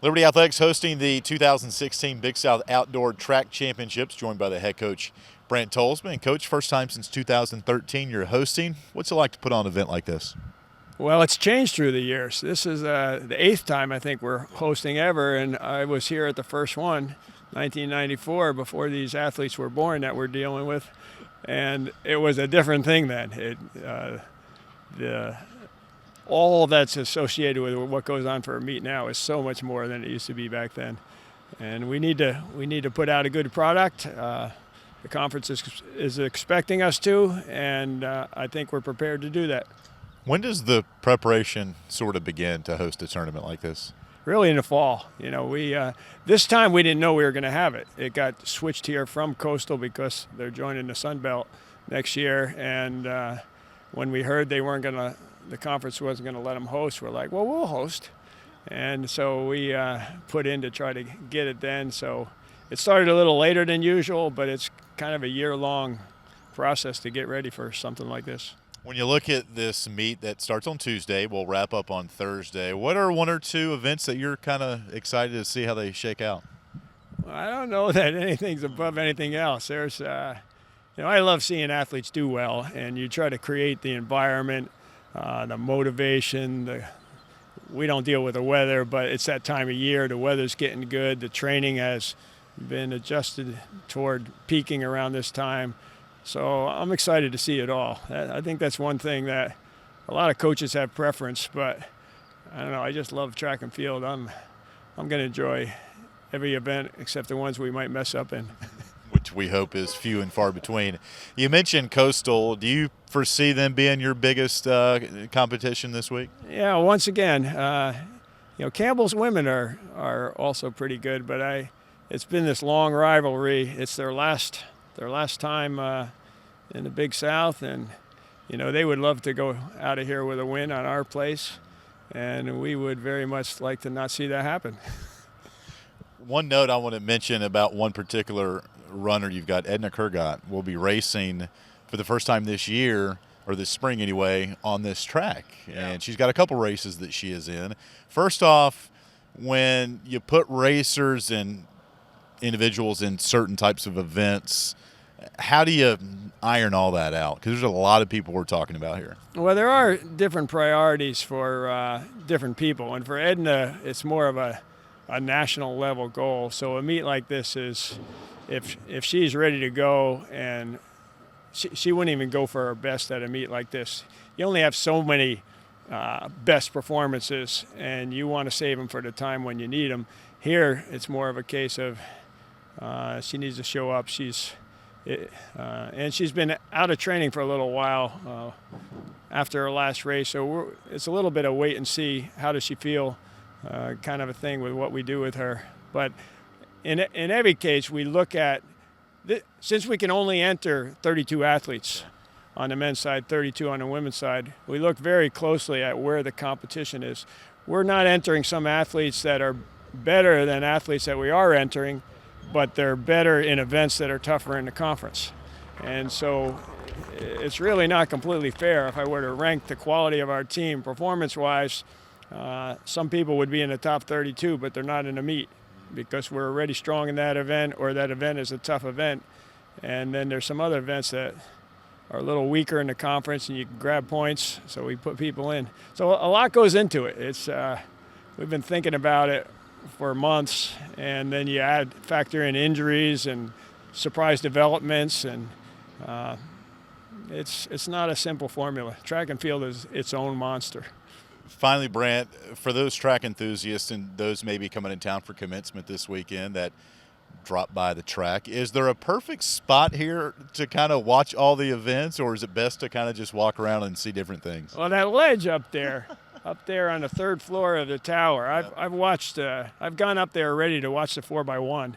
Liberty Athletics hosting the 2016 Big South Outdoor Track Championships, joined by the head coach, Brant Tolsma. And Coach, first time since 2013 you're hosting. What's it like to put on an event like this? Well, it's changed through the years. This is the 8th time I think we're hosting ever, and I was here at the first one, 1994, before these athletes were born that we're dealing with. And it was a different thing then. All that's associated with what goes on for a meet now is so much more than it used to be back then. And we need to put out a good product. The conference is expecting us to, and I think we're prepared to do that. When does the preparation sort of begin to host a tournament like this? Really in the fall. You know, this time we didn't know we were going to have it. It got switched here from Coastal because they're joining the Sun Belt next year. And when we heard the conference wasn't going to let them host, we're like, well, we'll host. And so we put in to try to get it then. So it started a little later than usual, but it's kind of a year-long process to get ready for something like this. When you look at this meet that starts on Tuesday, we'll wrap up on Thursday, what are one or two events that you're kind of excited to see how they shake out? Well, I don't know that anything's above anything else. I love seeing athletes do well, and you try to create the environment, the motivation. We don't deal with the weather, but it's that time of year. The weather's getting good. The training has been adjusted toward peaking around this time. So I'm excited to see it all. I think that's one thing that a lot of coaches have preference, but I don't know. I just love track and field. I'm going to enjoy every event except the ones we might mess up in. Which we hope is few and far between. You mentioned Coastal. Do you foresee them being your biggest competition this week? Yeah, once again, Campbell's women are also pretty good, but it's been this long rivalry. It's their last time in the Big South, and they would love to go out of here with a win on our place, and we would very much like to not see that happen. One note I want to mention about one particular runner you've got, Edna Kurgat, will be racing for the first time this year, or this spring anyway, on this track. Yeah. And she's got a couple races that she is in. First off, when you put racers and individuals in certain types of events, how do you iron all that out? Because there's a lot of people we're talking about here. Well, there are different priorities for different people. And for Edna, it's more of a national level goal. So a meet like this is, if she's ready to go, and she wouldn't even go for her best at a meet like this. You only have so many best performances, and you want to save them for the time when you need them. Here, it's more of a case of she needs to show up. And she's been out of training for a little while after her last race, so it's a little bit of wait and see. How does she feel, kind of a thing with what we do with her. But in every case, we look at since we can only enter 32 athletes on the men's side, 32 on the women's side, we look very closely at where the competition is. We're not entering some athletes that are better than athletes that we are entering, but they're better in events that are tougher in the conference. And so it's really not completely fair. If I were to rank the quality of our team performance-wise, some people would be in the top 32, but they're not in a meet because we're already strong in that event, or that event is a tough event. And then there's some other events that are a little weaker in the conference, and you can grab points, so we put people in. So a lot goes into it. We've been thinking about it for months, and then you factor in injuries and surprise developments, and it's not a simple formula. Track and field is its own monster. Finally, Brant, for those track enthusiasts and those maybe coming in town for commencement this weekend that drop by the track, is there a perfect spot here to kind of watch all the events, or is it best to kind of just walk around and see different things? Well, that ledge up there on the 3rd floor of the tower, I've gone up there already to watch the 4x1.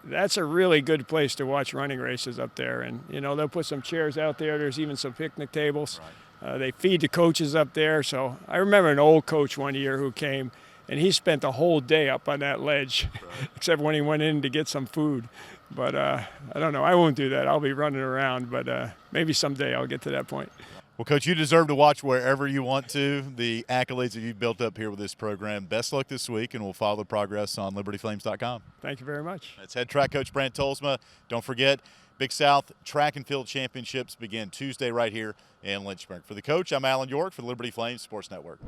That's a really good place to watch running races up there, and they'll put some chairs out there. There's even some picnic tables. Right. They feed the coaches up there. So I remember an old coach one year who came, and he spent the whole day up on that ledge, right, except when he went in to get some food. But I don't know. I won't do that. I'll be running around, but maybe someday I'll get to that point. Well, Coach, you deserve to watch wherever you want to. The accolades that you've built up here with this program. Best luck this week, and we'll follow the progress on libertyflames.com. Thank you very much. That's head track coach Brant Tolsma. Don't forget, Big South Track and Field Championships begin Tuesday right here in Lynchburg. For the coach, I'm Alan York for the Liberty Flames Sports Network.